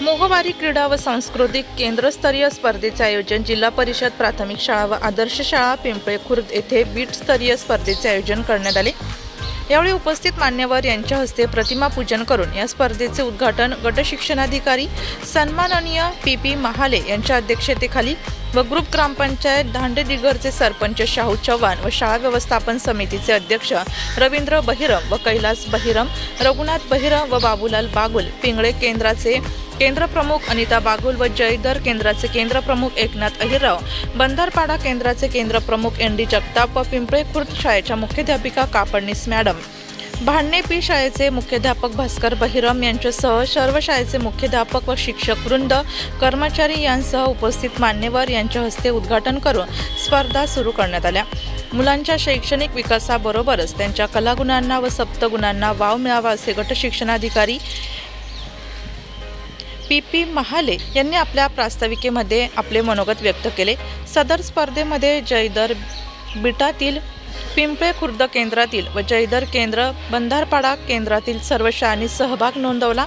मोहवारी क्रीडा व सांस्कृतिक केंद्रस्तरीय स्पर्धेचे आयोजन जिल्हा परिषद प्राथमिक शाळा व आदर्श शाळा पिंपळे खुर्द येथे बीट स्तरीय स्पर्धेचे आयोजन करण्यात आले। यावेळी उपस्थित मान्यवर यांच्या हस्ते प्रतिमा पूजन करून या स्पर्धेचे उद्घाटन गट शिक्षणाधिकारी सन्माननीय पी महाले यांच्या अध्यक्षतेखाली व ग्रुप ग्रामपंचायत धांडेदिगरचे सरपंच शाहू चव्हाण व शाळा व्यवस्थापन समितीचे अध्यक्ष रवींद्र बहिरम व कैलास बहिरम, रघुनाथ बहिरम व बाबूलाल बागुल, पिंगळे केंद्राचे केंद्र प्रमुख अनिता बागुल व जयदर केंद्राचे केंद्र प्रमुख एकनाथ अहिरराव, बंधारपाडा केंद्राचे केंद्र प्रमुख एनडी जगताप व पिंपळे खुर्द शाळेच्या मुख्याध्यापिका कापडनीस मॅडम, भांडणे पी शाळेचे मुख्याध्यापक भास्कर बहिरम यांच्यासह सर्व शाळेचे मुख्याध्यापक व शिक्षक वृंद, कर्मचारी यांसह उपस्थित मान्यवर यांच्या हस्ते उद्घाटन करून स्पर्धा सुरू करण्यात आल्या। मुलांच्या शैक्षणिक विकासाबरोबरच त्यांच्या कलागुणांना व सप्तगुणांना वाव मिळावा असे गट शिक्षणाधिकारी पी महाले यांनी आपल्या प्रास्ताविकेमध्ये आपले मनोगत व्यक्त केले। सदर स्पर्धेमध्ये जयदर बिटातील पिंपळे खुर्द केंद्रातील व जयदर केंद्र बंधारपाडा केंद्रातील सर्व शाळांनी सहभाग नोंदवला।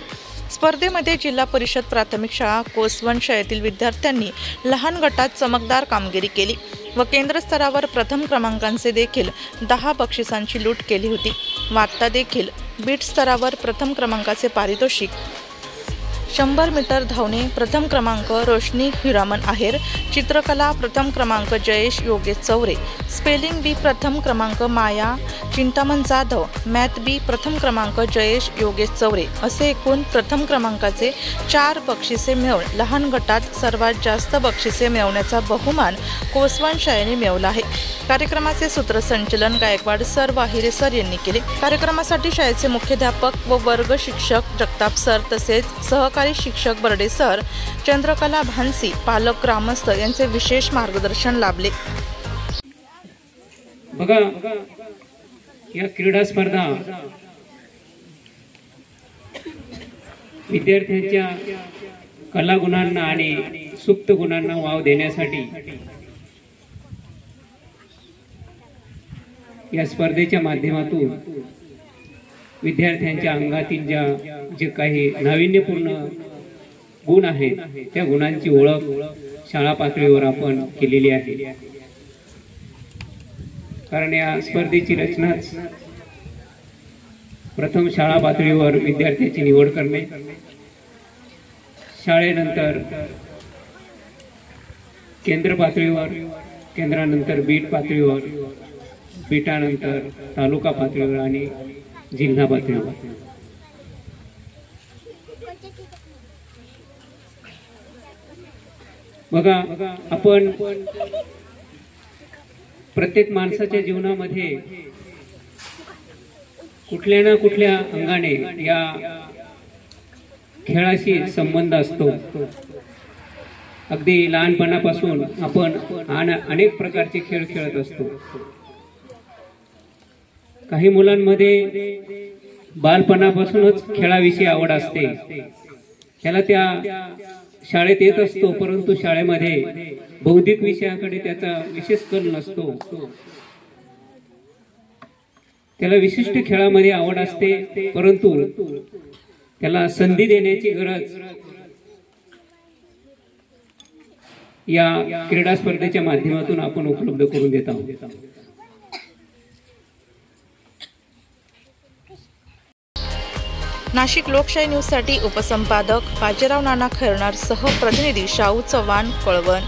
स्पर्धेमध्ये जिल्हा परिषद प्राथमिक शाळा कोसवण शाळेतील विद्यार्थ्यांनी लहान गटात चमकदार कामगिरी केली व केंद्र स्तरावर प्रथम क्रमांकांचे देखील 10 बक्षिसांची लूट केली होती व आता देखील बीट स्तरावर प्रथम क्रमांकाचे पारितोषिक 100 मीटर धावणे प्रथम क्रमांक रोशनी हिरामन आहेर, चित्रकला प्रथम क्रमांक जयेश योगेश चौरे, स्पेलिंग बी प्रथम क्रमांक माया चिंतामण जाधव, मॅथ बी प्रथम क्रमांक जयेश योगेश चौरे असे एकूण प्रथम क्रमांकाचे 4 बक्षिसे मिळवून लहान गटात सर्वात जास्त बक्षिसे मिळवण्याचा बहुमान कोसवण शाळेने मिळवला आहे। कार्यक्रमाचे सूत्रसंचालन गायकवाड सर वाहिरे सर यांनी केले। कार्यक्रमासाठी शाळेचे मुख्याध्यापक व वर्ग शिक्षक जगताप सर तसेच सहकारी शिक्षक बर्डे सर, चंद्रकला भानसी, पालक ग्रामस्थ यांचे विशेष मार्गदर्शन लाभले। बघा, या क्रीडा स्पर्धा विद्यार्थ्यांच्या कलागुणांना आणि सुप्त गुणांना वाव देण्यासाठी या स्पर्धेच्या माध्यमातून विद्यार्थ्यांच्या अंगातील जे काही नाविन्यपूर्ण गुण आहेत त्या गुणांची ओळख शाळा पातळीवर आपण केलेली आहे। कारण या स्पर्धेची रचनाच प्रथम शाळा पातळीवर विद्यार्थ्यांची निवड करणे, शाळेनंतर केंद्र पातळीवर, केंद्रानंतर बीट पातळीवर, बीटानंतर तालुका पातळीवर आणि जिल्हा पातळीवर। बघा, आपण प्रत्येक माणसाच्या जीवनामध्ये कुठल्या ना कुठल्या अंगाने या खेळाशी संबंध असतो। अगदी लहानपणापासून आपण अनेक प्रकारचे खेळ खेळत असतो। काही मुलांमध्ये बालपणापासूनच खेळाविषयी आवड असते, त्याला त्या शाळेत येत असतो, परंतु शाळेमध्ये बौद्धिक विषयाकडे त्याचा विशेष कल नसतो। त्याला विशिष्ट खेळामध्ये आवड असते, परंतु त्याला संधी देण्याची गरज या क्रीडा स्पर्धेच्या माध्यमातून आपण उपलब्ध करून देत आहोत। नाशिक लोकशाही न्यूजसाठी उपसंपादक बाजीराव नाना खैरनार सह प्रतिनिधी शाहू चव्हाण, कळवण।